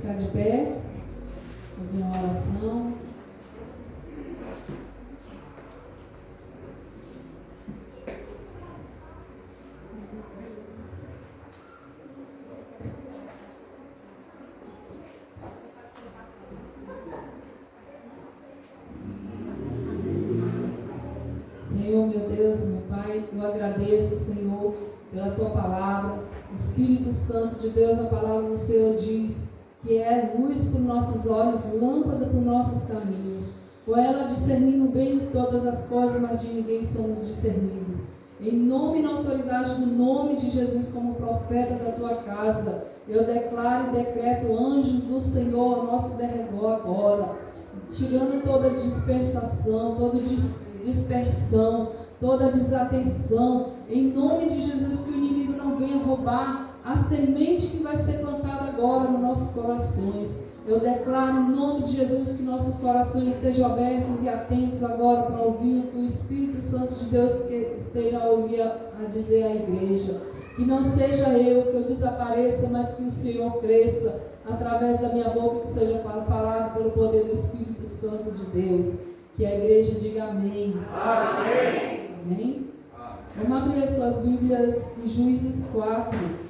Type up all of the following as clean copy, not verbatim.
ficar de pé, fazer uma oração. Senhor, meu Deus, meu Pai, eu agradeço, Senhor, pela Tua palavra. Espírito Santo de Deus, a palavra do Senhor diz que é luz para os nossos olhos, lâmpada para os nossos caminhos. Com ela discernimos bem todas as coisas, mas de ninguém somos discernidos. Em nome e na autoridade do nome de Jesus, como profeta da Tua casa, eu declaro e decreto anjos do Senhor ao nosso derredor agora, tirando toda dispersação, toda dispersão, toda desatenção, em nome de Jesus, que o inimigo não venha roubar a semente que vai ser plantada agora nos nossos corações. Eu declaro em nome de Jesus que nossos corações estejam abertos e atentos agora para ouvir o que o Espírito Santo de Deus esteja a ouvir, a dizer à igreja. Que não seja eu que eu desapareça, mas que o Senhor cresça através da minha boca, que seja falado pelo poder do Espírito Santo de Deus. Que a igreja diga amém. Amém. Amém? Vamos abrir as suas Bíblias em Juízes 4.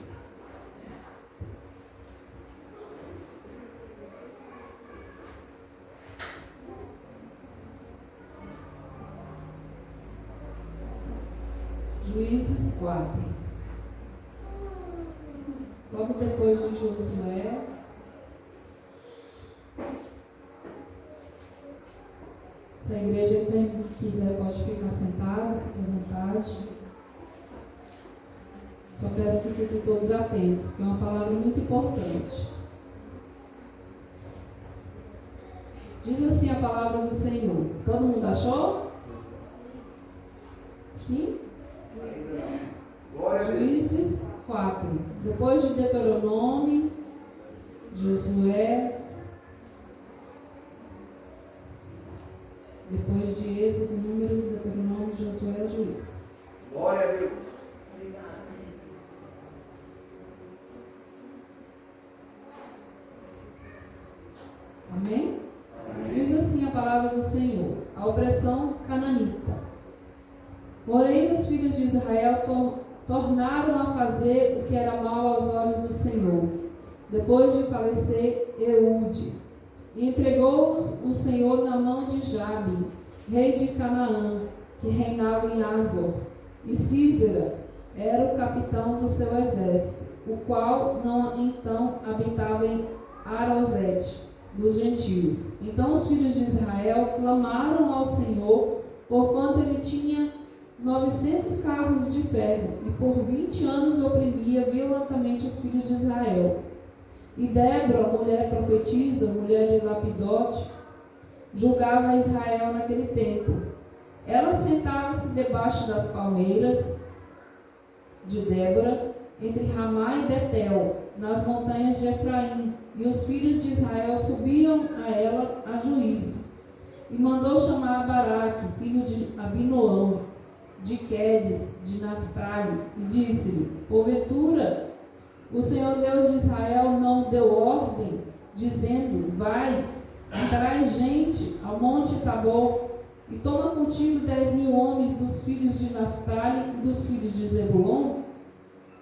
Juízes 4. Logo depois de Josué. Se a igreja quiser, pode ficar sentado, fique à vontade. Só peço que fiquem todos atentos, que é uma palavra muito importante. Diz assim a palavra do Senhor. Todo mundo achou? Aqui? Juízes 4. Depois de Deuteronômio, Josué. Depois de Êxodo, Número, Deuteronômio, Josué, Juízes. Glória a Deus. Amém? Diz assim a palavra do Senhor: a opressão cananita. Porém, os filhos de Israel tornaram a fazer o que era mal aos olhos do Senhor, depois de falecer Eude. E entregou-os o Senhor na mão de Jabe, rei de Canaã, que reinava em Azor. E Císera era o capitão do seu exército, o qual então habitava em Arosete, dos gentios. Então os filhos de Israel clamaram ao Senhor, porquanto ele tinha 900 carros de ferro, e por 20 anos oprimia violentamente os filhos de Israel. E Débora, mulher profetisa, mulher de Lapidote, julgava Israel naquele tempo. Ela sentava-se debaixo das palmeiras de Débora, entre Ramá e Betel, nas montanhas de Efraim, e os filhos de Israel subiram a ela a juízo. E mandou chamar Baraque, filho de Abinoão, de Quedes, de Naphtali, e disse-lhe: porventura, o Senhor Deus de Israel não deu ordem, dizendo: vai, traz gente ao monte Tabor, e toma contigo 10.000 homens dos filhos de Naphtali e dos filhos de Zebulon,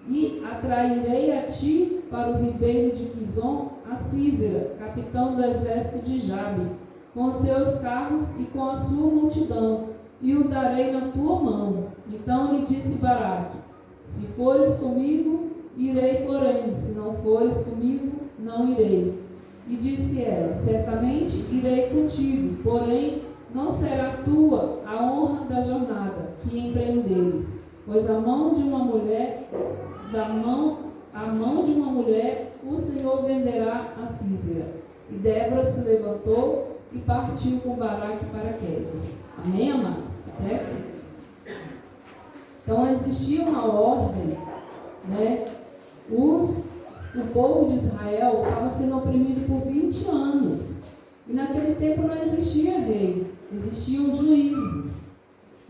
e atrairei a ti para o ribeiro de Quizon a Císera, capitão do exército de Jabe, com os seus carros e com a sua multidão, e o darei na tua mão. Então lhe disse Baraque: se fores comigo, irei, porém, se não fores comigo, não irei. E disse ela: certamente irei contigo, porém não será tua a honra da jornada que empreenderes, pois a mão de uma mulher o Senhor venderá a Císera. E Débora se levantou e partiu com Baraque para Quedes. Amém, amados? Até aqui. Então existia uma ordem, né? O povo de Israel estava sendo oprimido por 20 anos. E naquele tempo não existia rei, existiam juízes.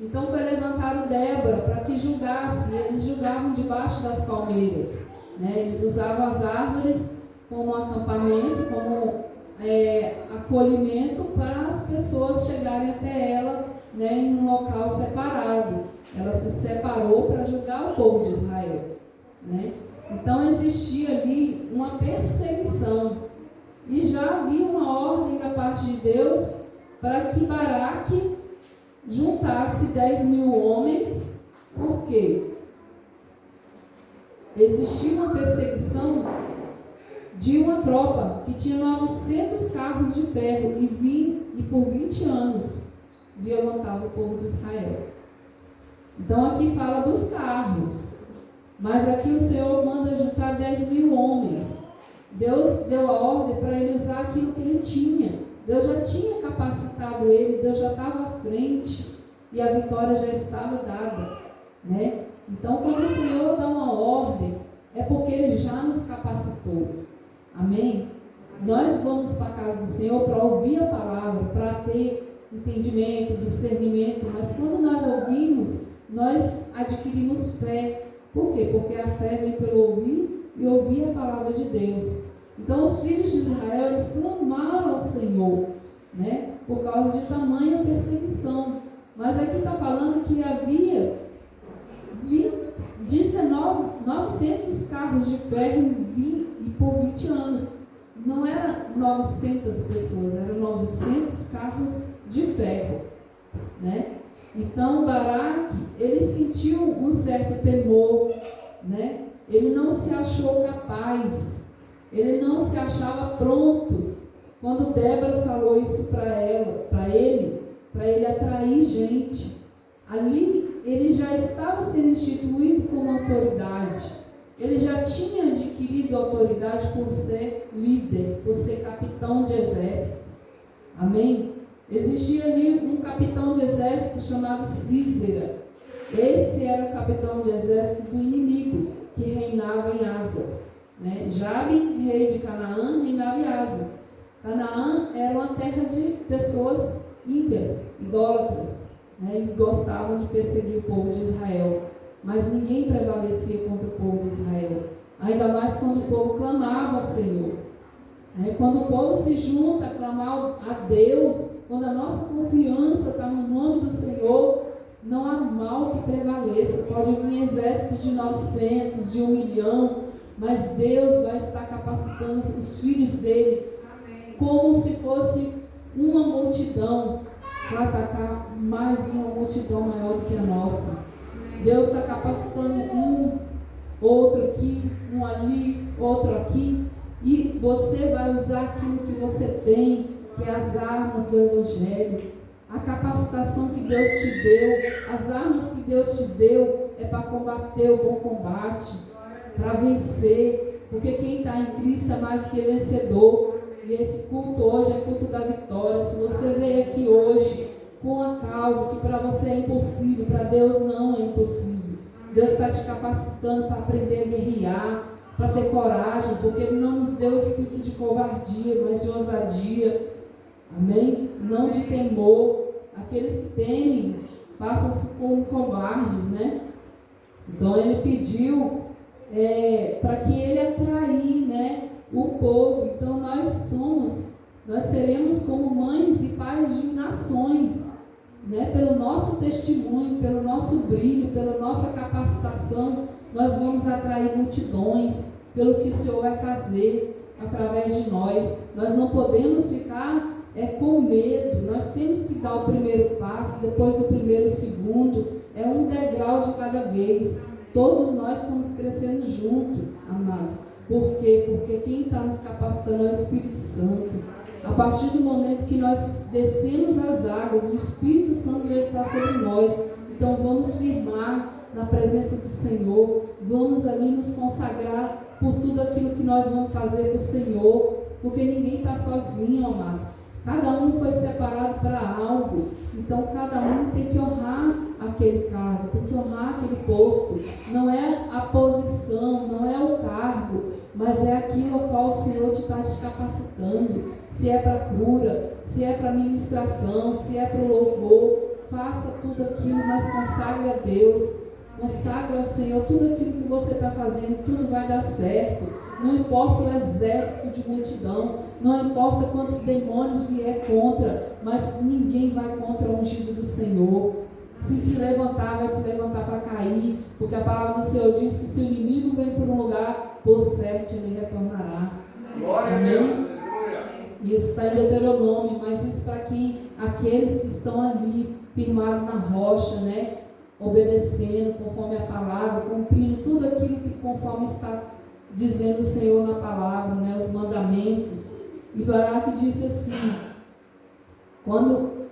Então foi levantado Débora para que julgasse. Eles julgavam debaixo das palmeiras, né? Eles usavam as árvores como um acampamento, como acolhimento para as pessoas chegarem até ela, né, em um local separado. Ela se separou para julgar o povo de Israel, né? Então existia ali uma perseguição e já havia uma ordem da parte de Deus para que Baraque juntasse 10.000 homens. Por quê? Existia uma perseguição de uma tropa que tinha 900 carros de ferro e por 20 anos violentava o povo de Israel. Então aqui fala dos carros, mas aqui o Senhor manda juntar 10.000 homens. Deus deu a ordem para ele usar aquilo que ele tinha. Deus já tinha capacitado ele, Deus já estava à frente e a vitória já estava dada, né? Então quando o Senhor dá uma ordem, é porque ele já nos capacitou. Amém? Nós vamos para a casa do Senhor para ouvir a palavra, para ter entendimento, discernimento, mas quando nós ouvimos, nós adquirimos fé. Por quê? Porque a fé vem pelo ouvir e ouvir a palavra de Deus. Então os filhos de Israel, eles clamaram ao Senhor, né, por causa de tamanha perseguição. Mas aqui está falando que havia 900 carros de ferro e por 20 anos. Não eram 900 pessoas, eram 900 carros de ferro, né? Então Baraque, ele sentiu um certo temor, né? Ele não se achou capaz, ele não se achava pronto. Quando Débora falou isso para ele atrair gente, ali ele já estava sendo instituído como autoridade. Ele já tinha adquirido autoridade por ser líder, por ser capitão de exército. Amém? Existia ali um capitão de exército chamado Císera. Esse era o capitão de exército do inimigo, que reinava em Asa, né? Jabe, rei de Canaã, reinava em Asa. Canaã era uma terra de pessoas ímpias, idólatras, né? E gostavam de perseguir o povo de Israel. Mas ninguém prevalecia contra o povo de Israel. Ainda mais quando o povo clamava ao Senhor. Quando o povo se junta a clamar a Deus, quando a nossa confiança está no nome do Senhor, não há mal que prevaleça. Pode vir exércitos de 900, de 1 milhão, mas Deus vai estar capacitando os filhos dele, como se fosse uma multidão, para atacar mais uma multidão maior do que a nossa. Deus está capacitando um, outro aqui, um ali, outro aqui, e você vai usar aquilo que você tem, que é as armas do Evangelho, a capacitação que Deus te deu. As armas que Deus te deu é para combater o bom combate, para vencer, porque quem está em Cristo é mais do que vencedor. E esse culto hoje é culto da vitória. Se você veio aqui hoje com a causa que para você é impossível, para Deus não é impossível. Deus está te capacitando para aprender a guerrear, para ter coragem, porque Ele não nos deu espírito de covardia, mas de ousadia. Amém? Não de temor. Aqueles que temem passam-se como covardes, né? Então Ele pediu para que Ele atrair, né, o povo. Então nós seremos como mães e pais de nações, né? Pelo nosso testemunho, pelo nosso brilho, pela nossa capacitação, nós vamos atrair multidões pelo que o Senhor vai fazer através de nós. Nós não podemos ficar com medo. Nós temos que dar o primeiro passo, depois do primeiro, o segundo. É um degrau de cada vez. Todos nós estamos crescendo junto, amados. Por quê? Porque quem está nos capacitando é o Espírito Santo. A partir do momento que nós descemos as águas, o Espírito Santo já está sobre nós. Então vamos firmar na presença do Senhor. Vamos ali nos consagrar por tudo aquilo que nós vamos fazer do Senhor. Porque ninguém está sozinho, amados. Cada um foi separado para algo. Então cada um tem que honrar aquele cargo, tem que honrar aquele posto. Não é a posição, não é o cargo, mas é aquilo ao qual o Senhor está te capacitando. Se é para cura, se é para ministração, se é para o louvor, faça tudo aquilo, mas consagre a Deus, consagre ao Senhor tudo aquilo que você está fazendo, tudo vai dar certo. não importa o exército de multidão, não importa quantos demônios vier contra, mas ninguém vai contra o ungido do Senhor. Se levantar, vai se levantar para cair, porque a palavra do Senhor diz que se o inimigo vem por um lugar, por certo ele retornará. Glória Amém? a Deus. Isso está em Deuteronômio, mas isso para quem? Aqueles que estão ali, firmados na rocha, né? Obedecendo conforme a palavra, cumprindo tudo aquilo que conforme está dizendo o Senhor na palavra, né? Os mandamentos. E Baraque disse assim, quando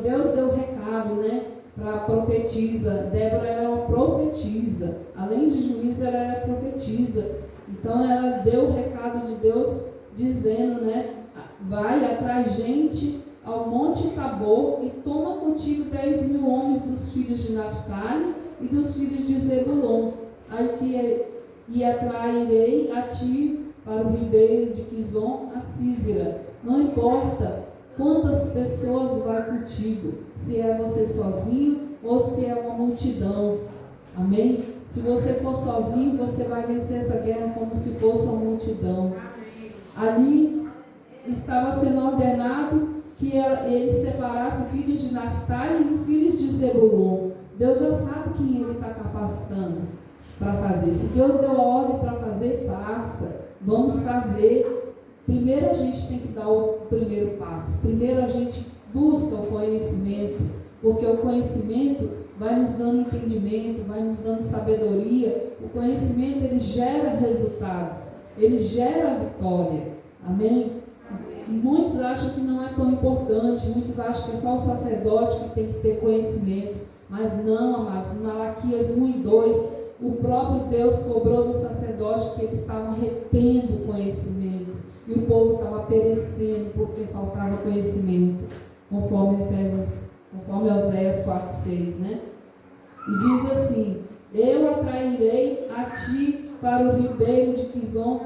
Deus deu o recado, né? Para a profetisa, Débora era uma profetisa, além de juiz, ela era profetisa. Então ela deu o recado de Deus dizendo, né? Vai, atraz gente ao Monte Tabor e toma contigo 10.000 homens dos filhos de Naftali e dos filhos de Zebulon. E atrairei a ti para o ribeiro de Quizon, a Císera. Não importa quantas pessoas vai contigo, se é você sozinho ou se é uma multidão. Amém? Se você for sozinho, você vai vencer essa guerra como se fosse uma multidão. Ali estava sendo ordenado que ele separasse filhos de Naftali e filhos de Zebulon. Deus já sabe quem ele está capacitando para fazer. Se Deus deu a ordem para fazer, faça. Vamos fazer. Primeiro a gente tem que dar o primeiro passo. Primeiro a gente busca o conhecimento, porque o conhecimento vai nos dando entendimento, vai nos dando sabedoria. O conhecimento, ele gera resultados, ele gera vitória. Amém? Muitos acham que não é tão importante, muitos acham que é só o sacerdote que tem que ter conhecimento, mas não, amados. Em Malaquias 1 e 2, o próprio Deus cobrou do sacerdote que eles estavam retendo conhecimento, e o povo estava perecendo porque faltava conhecimento, conforme Oséias 4:6, né? E diz assim, eu atrairei a ti para o ribeiro de Quizon,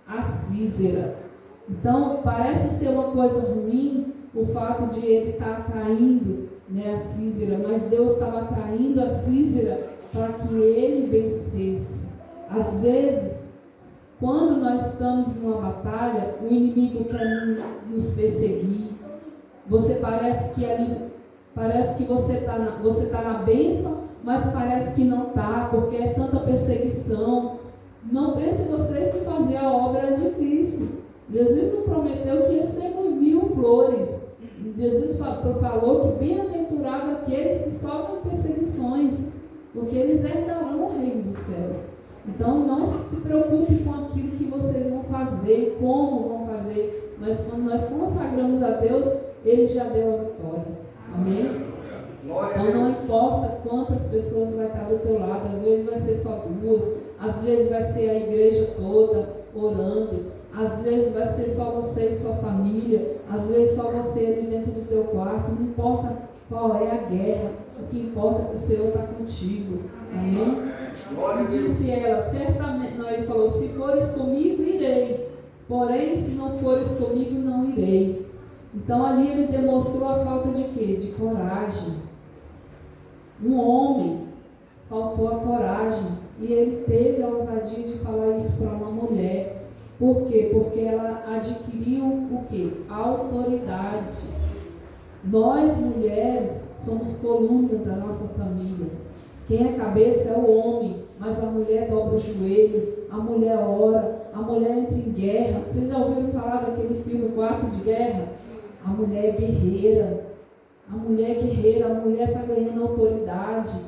a Císera. Então, parece ser uma coisa ruim o fato de ele estar atraindo, né, a Císera, mas Deus estava atraindo a Císera para que ele vencesse. Às vezes, quando nós estamos numa batalha, o inimigo quer nos perseguir. Você parece que você está na bênção, mas parece que não está, porque é tanta perseguição. Não pense vocês que fazer a obra é difícil. Jesus não prometeu que ia ser 1.000 flores. Jesus falou que bem-aventurado aqueles que sofrem perseguições, porque eles herdarão o reino dos céus. Então não se preocupe com aquilo que vocês vão fazer, como vão fazer, mas quando nós consagramos a Deus, Ele já deu a vitória. Amém? Então não importa quantas pessoas vai estar do teu lado, às vezes vai ser só 2, às vezes vai ser a igreja toda orando, às vezes vai ser só você e sua família, às vezes só você ali dentro do teu quarto. Não importa qual é a guerra, o que importa é que o Senhor está contigo. Amém? E disse ela, certamente, não, ele falou, se fores comigo, irei, porém se não fores comigo, não irei. Então ali ele demonstrou a falta de quê? De coragem. Um homem faltou a coragem, e ele teve a ousadia de falar isso para uma mulher. Por quê? Porque ela adquiriu o quê? Autoridade. Nós, mulheres, somos coluna da nossa família. Quem é cabeça é o homem, mas a mulher dobra o joelho, a mulher ora, a mulher entra em guerra. Vocês já ouviram falar daquele filme Quarto de Guerra? A mulher é guerreira. A mulher é guerreira, a mulher está ganhando autoridade.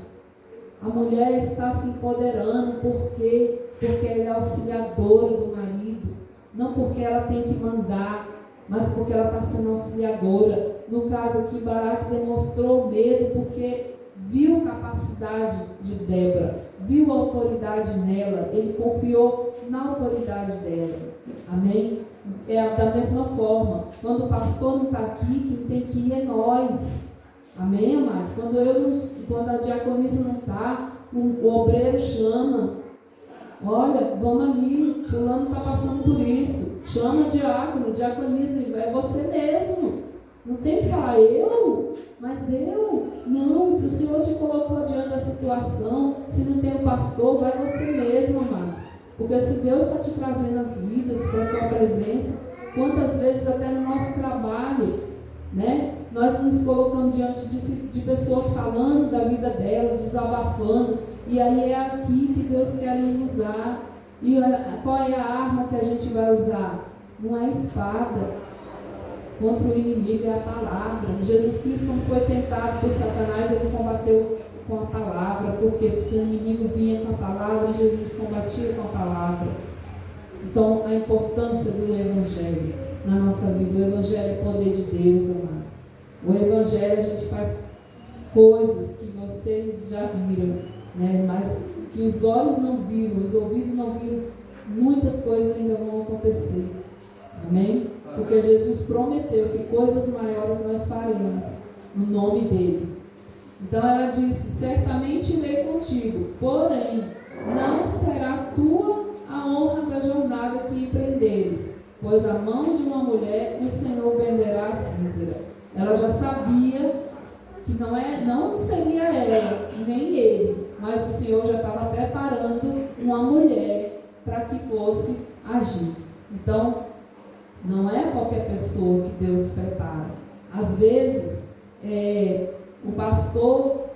A mulher está se empoderando, por quê? Porque ela é auxiliadora do marido, não porque ela tem que mandar, mas porque ela está sendo auxiliadora. No caso aqui, Baraque demonstrou medo porque viu capacidade de Débora, viu autoridade nela, ele confiou na autoridade dela. Amém? É da mesma forma, quando o pastor não está aqui, quem tem que ir é nós. Amém, amados? Quando a diaconisa não está, o obreiro chama. Olha, vamos ali, fulano está passando por isso. Chama diácono, diaconisa, é você mesmo. Não tem que falar mas eu. Não, se o Senhor te colocou diante da situação, se não tem um pastor, vai você mesmo, amados. Porque se Deus está te trazendo as vidas para a tua presença, quantas vezes até no nosso trabalho, né, nós nos colocamos diante de pessoas falando da vida delas, desabafando, e aí é aqui que Deus quer nos usar. E qual é a arma que a gente vai usar? Não é a espada contra o inimigo, é a palavra. Jesus Cristo, quando foi tentado por Satanás, ele combateu com a palavra. Por quê? Porque o inimigo vinha com a palavra e Jesus combatia com a palavra. Então, a importância do Evangelho na nossa vida. O Evangelho é poder de Deus, amados. O Evangelho, a gente faz coisas que vocês já viram, né? Mas que os olhos não viram, os ouvidos não viram, muitas coisas ainda vão acontecer. Amém? Porque Jesus prometeu que coisas maiores nós faremos no nome dele. Então ela disse: certamente irei contigo, porém não será tua a honra da jornada que empreenderes, pois a mão de uma mulher o Senhor venderá a Císara. Ela já sabia que não seria ela, nem ele, mas o Senhor já estava preparando uma mulher para que fosse agir. Então, não é qualquer pessoa que Deus prepara. Às vezes, o pastor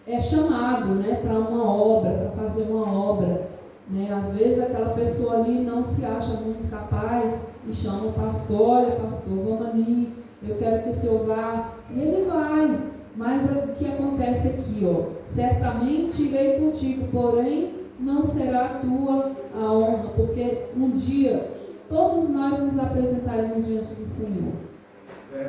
é chamado, né, para uma obra, para fazer uma obra. Né? Às vezes, aquela pessoa ali não se acha muito capaz e chama o pastor: olha, pastor, vamos ali, eu quero que o senhor vá. E ele vai. Mas o que acontece aqui, ó? Certamente irei contigo, porém não será tua a honra, porque um dia todos nós nos apresentaremos diante do Senhor.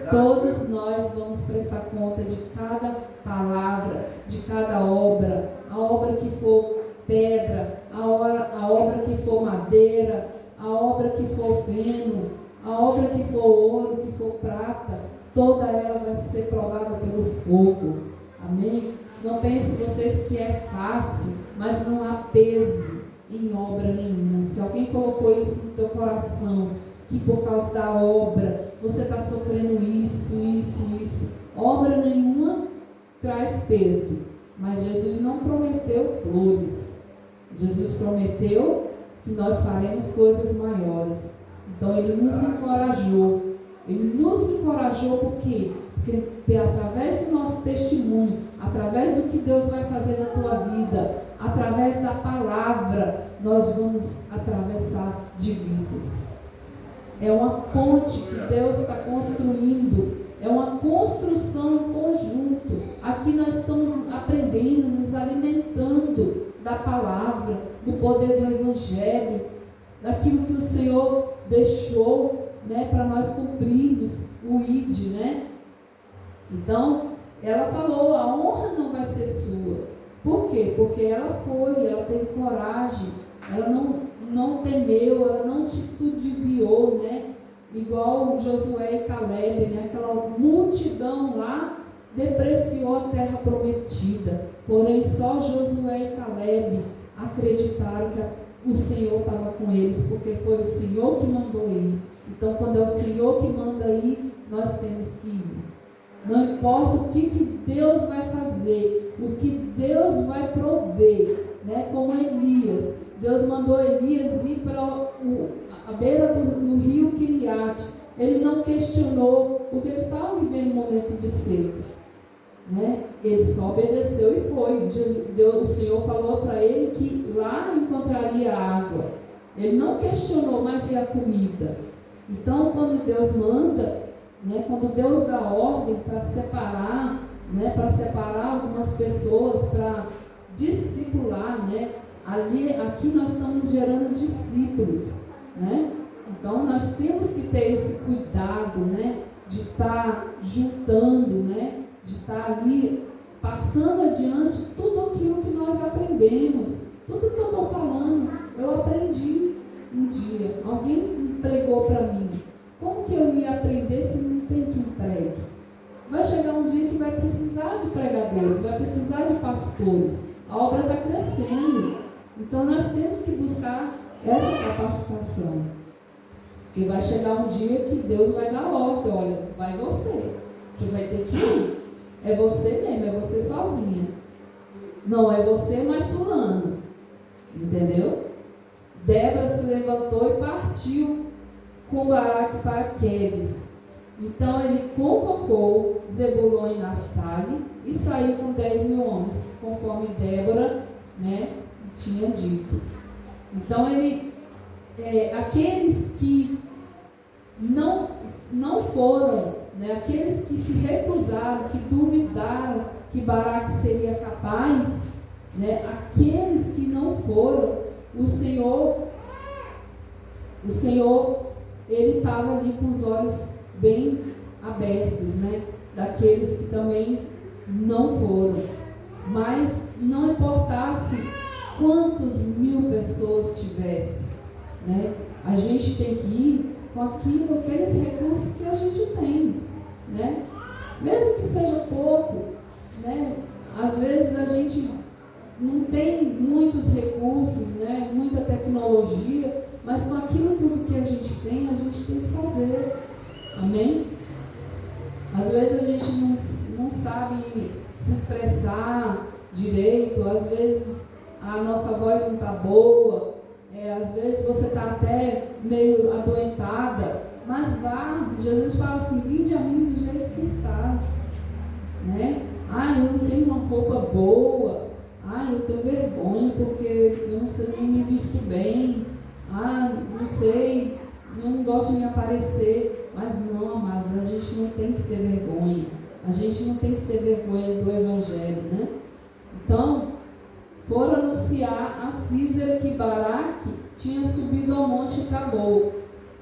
Todos nós vamos prestar conta de cada palavra, de cada obra, a obra que for pedra, a obra que for madeira, a obra que for feno, a obra que for ouro, que for prata, toda ela vai ser provada pelo fogo. Amém? Não pense vocês que é fácil, mas não há peso em obra nenhuma. Se alguém colocou isso no teu coração, que por causa da obra você está sofrendo isso, obra nenhuma traz peso. Mas Jesus não prometeu flores. Jesus prometeu que nós faremos coisas maiores. Então ele nos encorajou. Ele nos encorajou por quê? Porque através do nosso testemunho, através do que Deus vai fazer na tua vida, através da palavra, nós vamos atravessar divisas. É uma ponte que Deus está construindo, é uma construção em conjunto. Aqui nós estamos aprendendo, nos alimentando da palavra, do poder do Evangelho, daquilo que o Senhor deixou, né, para nós cumprirmos o ID, né? Então, ela falou: a honra não vai ser sua. Por quê? Porque ela teve coragem, ela não temeu, ela não titubeou, né? Igual Josué e Caleb, né? Aquela multidão lá depreciou a terra prometida. Porém, só Josué e Caleb acreditaram que o Senhor estava com eles, porque foi o Senhor que mandou ir. Então, quando é o Senhor que manda ir, nós temos que ir. Não importa o que Deus vai fazer, o que Deus vai prover, né? Como Elias. Deus mandou Elias ir para a beira do rio Quiriate. Ele não questionou, porque eles estavam vivendo um momento de seca, né? Ele só obedeceu e foi. O Senhor falou para ele que lá encontraria água. Ele não questionou, mas e a comida? Então, quando Deus manda, né, quando Deus dá ordem para separar, né, para separar algumas pessoas, para discipular, né, aqui nós estamos gerando discípulos, né? Então nós temos que ter esse cuidado, né, de estar juntando, né, de estar ali passando adiante tudo aquilo que nós aprendemos. Tudo que eu estou falando, eu aprendi um dia. Alguém pregou para mim. Como que eu ia aprender se não tem quem pregue? Vai chegar um dia que vai precisar de pregadores, vai precisar de pastores. A obra está crescendo. Então nós temos que buscar essa capacitação. Porque vai chegar um dia que Deus vai dar ordem: olha, vai você, que vai ter que ir. É você mesmo, é você sozinha. Não é você mais fulano. Entendeu? Débora se levantou e partiu com Baraque para Quedes. Então ele convocou Zebulon e Naftali e saiu com 10.000 homens, conforme Débora, né, tinha dito. Então aqueles que não foram, né, aqueles que se recusaram, que duvidaram que Baraque seria capaz, né, aqueles que não foram, o Senhor ele estava ali com os olhos bem abertos, né, daqueles que também não foram. Mas não importasse quantos 1.000 pessoas tivesse, né, a gente tem que ir com aqueles recursos que a gente tem, né, mesmo que seja pouco, né, às vezes a gente não tem muitos recursos, né, muita tecnologia, mas com aquilo tudo que a gente tem que fazer. Amém? Às vezes a gente não sabe se expressar direito, às vezes a nossa voz não está boa, às vezes você está até meio adoentada, mas vá, Jesus fala assim: vinde a mim do jeito que estás, né? Eu não tenho uma roupa boa, eu tenho vergonha porque eu não me visto bem, não sei, eu não gosto de me aparecer. Mas não, amados, a gente não tem que ter vergonha, a gente não tem que ter vergonha do Evangelho, né? Então, foram anunciar a Císera que Baraque tinha subido ao monte Tabor,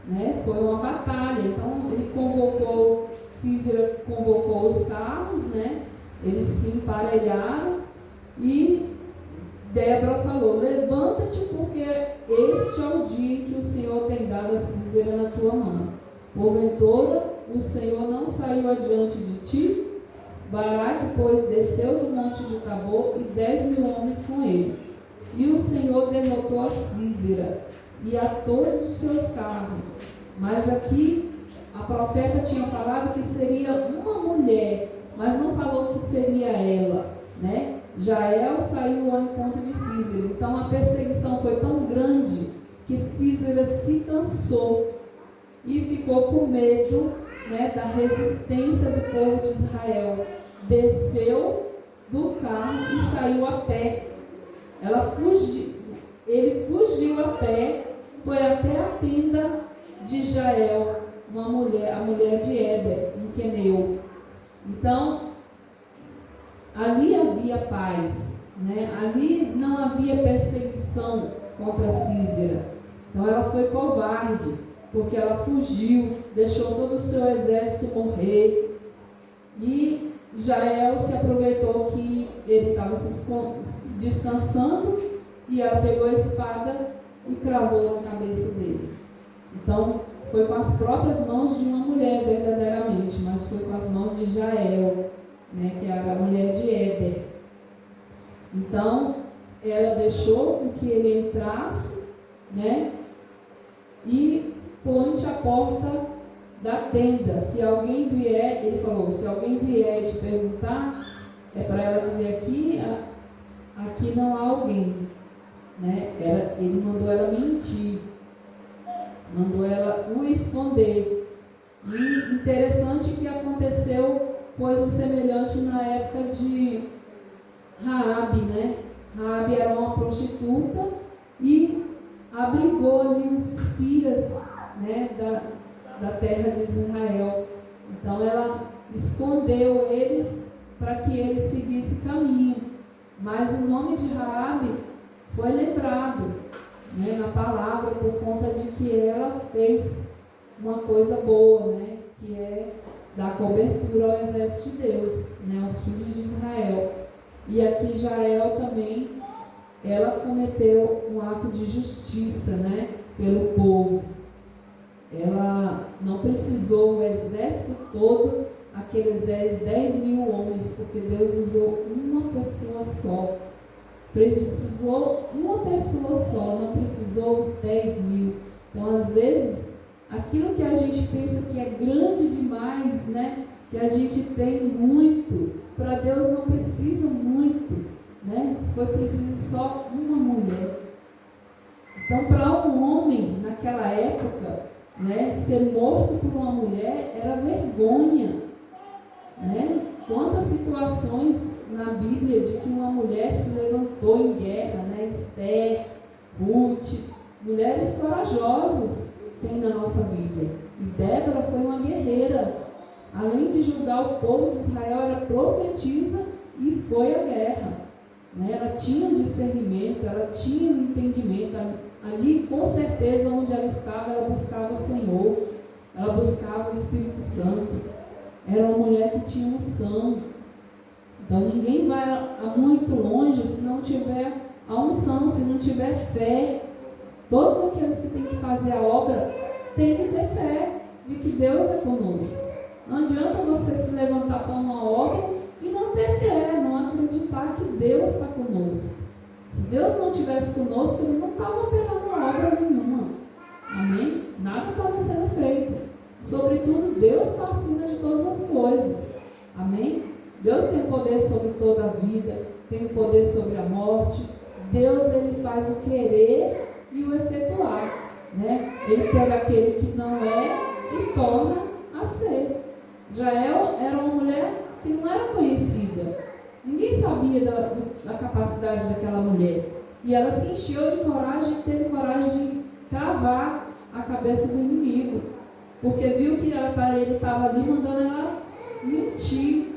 né? Foi uma batalha. Então Císera convocou os carros, né? Eles se emparelharam e Débora falou: levanta-te, porque este é o dia em que o Senhor tem dado a Císera na tua mão. Porventura o Senhor não saiu adiante de ti? Baraque, pois, desceu do monte de Tabor e 10.000 homens com ele. E o Senhor derrotou a Císera e a todos os seus carros. Mas aqui a profeta tinha falado que seria uma mulher, mas não falou que seria ela, né? Jael saiu ao encontro de Císera. Então a perseguição foi tão grande que Císera se cansou e ficou com medo, né, da resistência do povo de Israel. Desceu do carro e saiu a pé. Ele fugiu a pé, foi até a tenda de Jael, a mulher de Eber, um queneu. Então, ali havia paz, né? Ali não havia perseguição contra Císera. Então ela foi covarde, porque ela fugiu, deixou todo o seu exército morrer. E Jael se aproveitou que ele estava descansando e ela pegou a espada e cravou na cabeça dele. Então foi com as próprias mãos de uma mulher verdadeiramente, mas foi com as mãos de Jael, né, que era a mulher de Eber. Então ela deixou que ele entrasse, né, e põe-te à porta da tenda. Se alguém vier, ele falou, se alguém vier te perguntar, é para ela dizer aqui não há alguém, né? Ele mandou ela mentir, mandou ela o esconder. E interessante que aconteceu coisa semelhante na época de Raabe, né? Raabe era uma prostituta e abrigou ali os espias, né, da terra de Israel. Então ela escondeu eles para que eles seguissem caminho. Mas o nome de Raabe foi lembrado, né, na palavra por conta de que ela fez uma coisa boa, né, que é dar cobertura ao exército de Deus, né, aos filhos de Israel. E aqui Jael também, ela cometeu um ato de justiça, né, pelo povo. Ela não precisou o exército todo, aqueles 10.000 homens, porque Deus usou uma pessoa só. Precisou uma pessoa só, não precisou os 10.000. Então, às vezes, aquilo que a gente pensa que é grande demais, né, que a gente tem muito, para Deus não precisa muito, né? Foi preciso só uma mulher. Então, para um homem, naquela época, né, ser morto por uma mulher era vergonha. Né? Quantas situações na Bíblia de que uma mulher se levantou em guerra, né? Esther, Ruth, mulheres corajosas tem na nossa Bíblia. E Débora foi uma guerreira. Além de julgar o povo de Israel, era profetisa e foi à guerra. Né? Ela tinha um discernimento, ela tinha um entendimento. Ali, com certeza, onde ela estava, ela buscava o Senhor, ela buscava o Espírito Santo. Era uma mulher que tinha unção. Então, ninguém vai muito longe se não tiver a unção, se não tiver fé. Todos aqueles que têm que fazer a obra têm que ter fé de que Deus é conosco. Não adianta você se levantar para uma obra e não ter fé, não acreditar que Deus está conosco. Se Deus não estivesse conosco, Ele não estava operando obra nenhuma. Amém? Nada estava sendo feito. Sobretudo, Deus está acima de todas as coisas. Amém? Deus tem poder sobre toda a vida, tem o poder sobre a morte. Deus, Ele faz o querer e o efetuar. Né? Ele pega aquele que não é e torna a ser. Jael era uma mulher que não era conhecida. Ninguém sabia da capacidade daquela mulher. E ela se encheu de coragem e teve coragem de cravar a cabeça do inimigo. Porque viu que ele estava ali mandando ela mentir.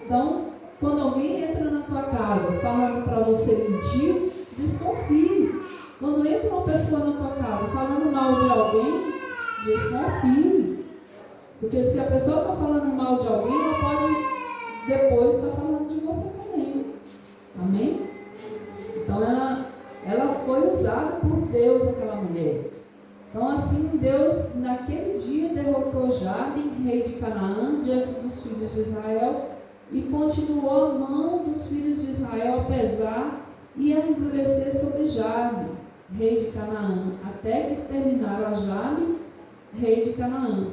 Então, quando alguém entra na tua casa falando para você mentir, desconfie. Quando entra uma pessoa na tua casa falando mal de alguém, desconfie. Porque se a pessoa está falando mal de alguém, ela pode depois estar falando de você também. Amém? Então ela foi usada por Deus, aquela mulher. Então assim Deus naquele dia derrotou Jabe, rei de Canaã, diante dos filhos de Israel, e continuou a mão dos filhos de Israel a pesar e a endurecer sobre Jabe, rei de Canaã, até que exterminaram a Jabe, rei de Canaã.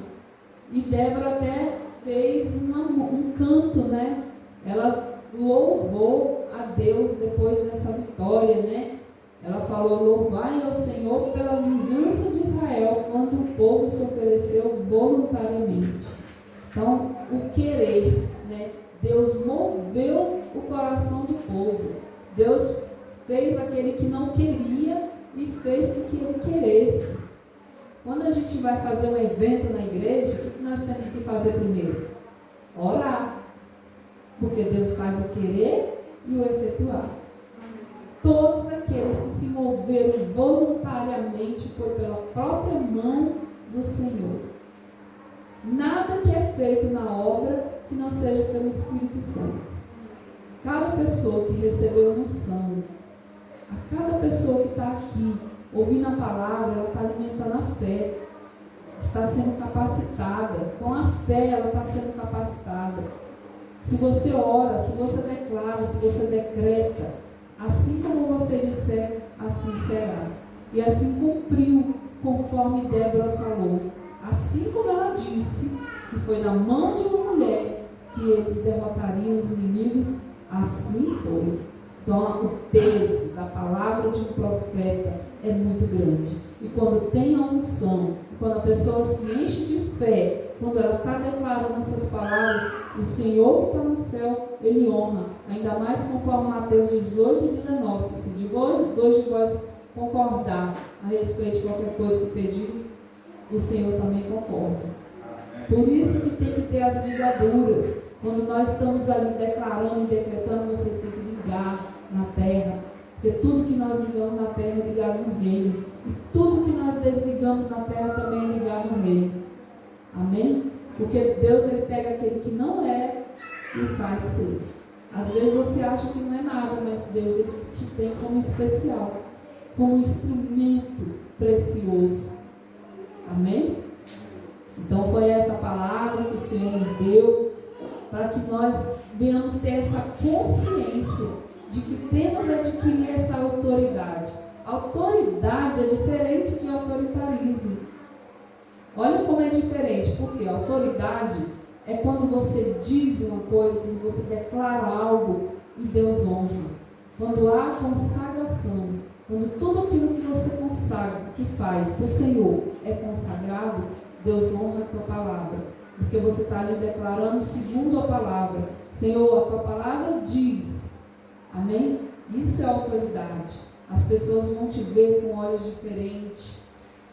E Débora até fez um canto, né? Ela louvou a Deus depois dessa vitória, né? Ela falou: louvai ao Senhor pela vingança de Israel, quando o povo se ofereceu voluntariamente. Então, o querer, né? Deus moveu o coração do povo. Deus fez aquele que não queria e fez com que ele queresse. Quando a gente vai fazer um evento na igreja, o que nós temos que fazer primeiro? Orar. Porque Deus faz o querer e o efetuar. Todos aqueles que se moveram voluntariamente foi pela própria mão do Senhor. Nada que é feito na obra que não seja pelo Espírito Santo. Cada pessoa que recebeu unção, a cada pessoa que está aqui ouvindo a palavra, ela está alimentando a fé, está sendo capacitada. Com a fé ela está sendo capacitada. Se você ora, se você declara, se você decreta, assim como você disser, assim será. E assim cumpriu, conforme Débora falou. Assim como ela disse, que foi na mão de uma mulher que eles derrotariam os inimigos, assim foi. Então, o peso da palavra de um profeta é muito grande. E quando tem a unção, e quando a pessoa se enche de fé, quando ela está declarando essas palavras, o Senhor que está no céu, Ele honra. Ainda mais conforme Mateus 18 e 19, que se dois de vós concordar a respeito de qualquer coisa que pedirem, o Senhor também concorda. Por isso que tem que ter as ligaduras. Quando nós estamos ali declarando e decretando, vocês têm que ligar na terra. Porque tudo que nós ligamos na terra é ligado no reino. E tudo que nós desligamos na terra também é ligado no reino. Amém? Porque Deus, Ele pega aquele que não é e faz ser. Às vezes você acha que não é nada, mas Deus, Ele te tem como especial, como um instrumento precioso. Amém? Então foi essa palavra que o Senhor nos deu, para que nós venhamos ter essa consciência de que temos a adquirir essa autoridade. Autoridade é diferente de autoritarismo. Olha como é diferente, porque autoridade é quando você diz uma coisa, quando você declara algo e Deus honra. Quando há consagração, quando tudo aquilo que você consagra, que faz para o Senhor é consagrado, Deus honra a tua palavra, porque você está ali declarando segundo a palavra. Senhor, a tua palavra diz, amém? Isso é autoridade. As pessoas vão te ver com olhos diferentes,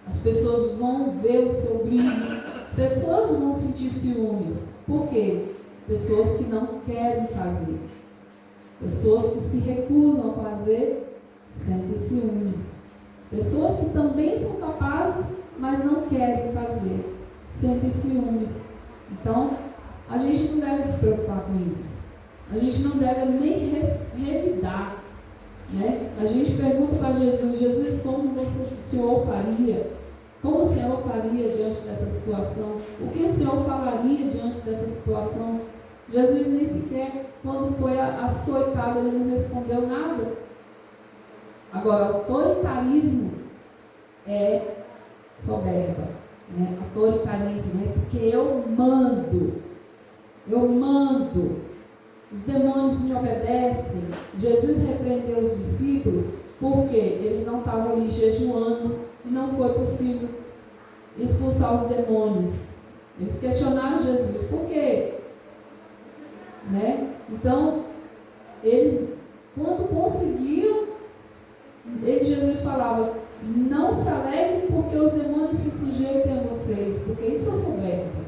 as pessoas vão ver o seu brilho, pessoas vão sentir ciúmes. Por quê? Pessoas que não querem fazer, pessoas que se recusam a fazer, sentem ciúmes. Pessoas que também são capazes, mas não querem fazer, sentem ciúmes. Então, a gente não deve se preocupar com isso. A gente não deve nem revidar, né? A gente pergunta para Jesus: Jesus, como o Senhor faria? Como o Senhor faria diante dessa situação? O que o Senhor falaria diante dessa situação? Jesus nem sequer, quando foi açoitado, ele não respondeu nada. Agora, autoritarismo é soberba, né? Autoritarismo é porque eu mando, os demônios me obedecem. Jesus repreendeu os discípulos porque eles não estavam ali jejuando e não foi possível expulsar os demônios. Eles questionaram Jesus, por quê? Né? Então, eles, quando conseguiam, Jesus falava: não se alegrem porque os demônios se sujeitem a vocês, porque isso é soberba.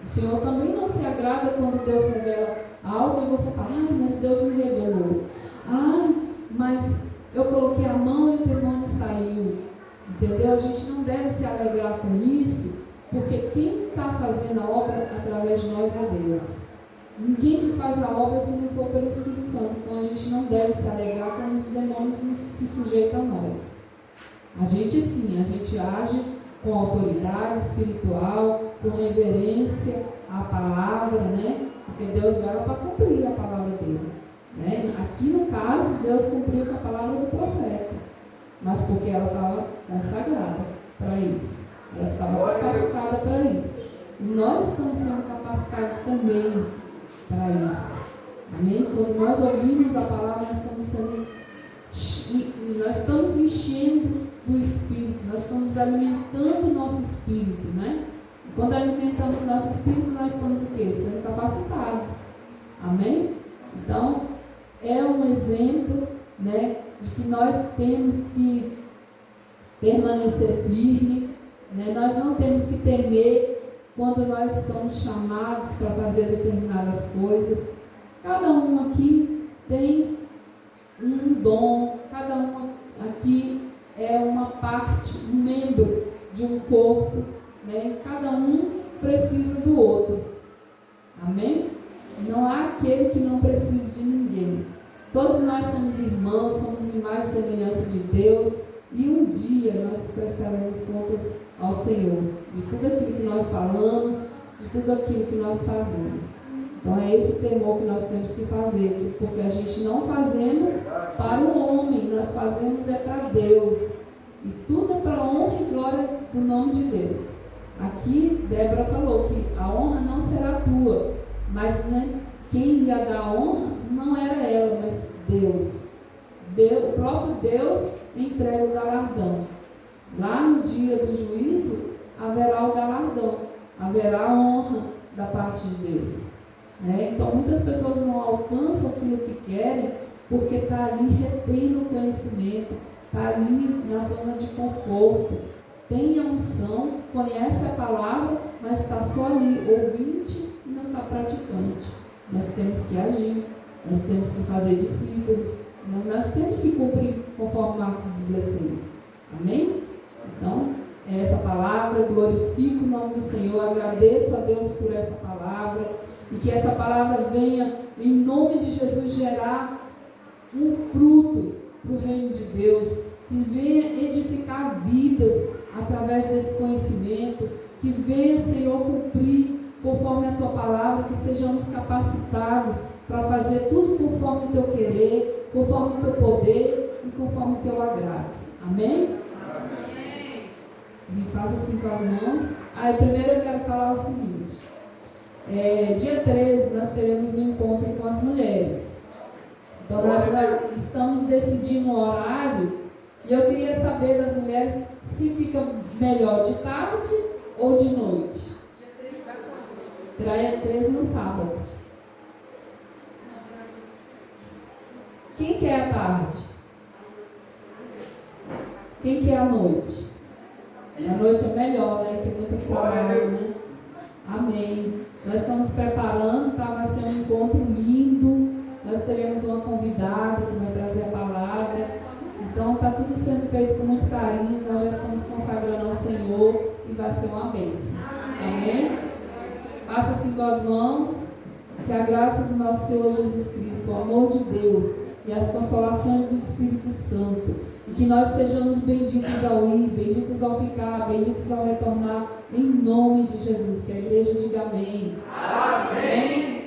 O Senhor também não se agrada quando Deus revela algo e você fala: ai, mas Deus me revelou. Ai, mas eu coloquei a mão e o demônio saiu. Entendeu? A gente não deve se alegrar com isso, porque quem está fazendo a obra através de nós é Deus. Ninguém que faz a obra se não for pelo Espírito Santo. Então a gente não deve se alegrar quando os demônios não se sujeitam a nós. A gente sim, a gente age com autoridade espiritual, com reverência à palavra, né? Porque Deus veio para cumprir a palavra dele, né? Aqui no caso, Deus cumpriu com a palavra do profeta, mas porque ela estava consagrada para isso, ela estava capacitada para isso, e nós estamos sendo capacitados também para isso, amém? Quando nós ouvimos a palavra, nós estamos enchendo do Espírito, nós estamos alimentando o nosso Espírito, né? E quando alimentamos nosso Espírito, nós estamos o quê? Sendo capacitados, amém? Então, é um exemplo, né, de que nós temos que permanecer firme, né? Nós não temos que temer quando nós somos chamados para fazer determinadas coisas. Cada um aqui tem um dom, cada um aqui é uma parte, um membro de um corpo, né? Cada um precisa do outro, amém? Não há aquele que não precise de ninguém. Todos nós somos irmãos, somos imagem e semelhança de Deus, e um dia nós prestaremos contas ao Senhor de tudo aquilo que nós falamos, de tudo aquilo que nós fazemos. Então é esse temor que nós temos que fazer, porque a gente não fazemos para o homem, nós fazemos é para Deus, e tudo é para a honra e glória do nome de Deus. Aqui Débora falou que a honra não será tua, mas né, quem ia dar a honra não era ela, mas Deus. O próprio Deus entrega o galardão. Lá no dia do juízo haverá o galardão, haverá a honra da parte de Deus, né? Então muitas pessoas não alcançam aquilo que querem porque está ali retendo o conhecimento, está ali na zona de conforto, tem a unção, conhece a palavra, mas está só ali ouvinte e não está praticante. Nós temos que agir, nós temos que fazer discípulos, nós temos que cumprir conforme Marcos 16, amém? Então, essa palavra, glorifico o nome do Senhor, agradeço a Deus por essa palavra, e que essa palavra venha, em nome de Jesus, gerar um fruto para o reino de Deus, que venha edificar vidas através desse conhecimento, que venha, Senhor, cumprir conforme a Tua palavra, que sejamos capacitados para fazer tudo conforme o Teu querer, conforme o Teu poder e conforme o Teu agrado. Amém? E faça assim com as mãos. Aí primeiro eu quero falar o seguinte: dia 13 nós teremos um encontro com as mulheres. Então nós já estamos decidindo o horário E eu queria saber das mulheres se fica melhor de tarde ou de noite. Dia 13 no sábado. Quem quer a tarde? Quem quer a noite? A noite é melhor, né? Que muitas trabalham, né? Amém. Nós estamos preparando, tá? Vai ser um encontro lindo. Nós teremos uma convidada que vai trazer a palavra. Então está tudo sendo feito com muito carinho. Nós já estamos consagrando ao Senhor e vai ser uma bênção. Amém? Passa assim com as mãos. Que a graça do nosso Senhor Jesus Cristo, o amor de Deus e as consolações do Espírito Santo, e que nós sejamos benditos ao ir, benditos ao ficar, benditos ao retornar, em nome de Jesus. Que a igreja diga amém. Amém. Amém.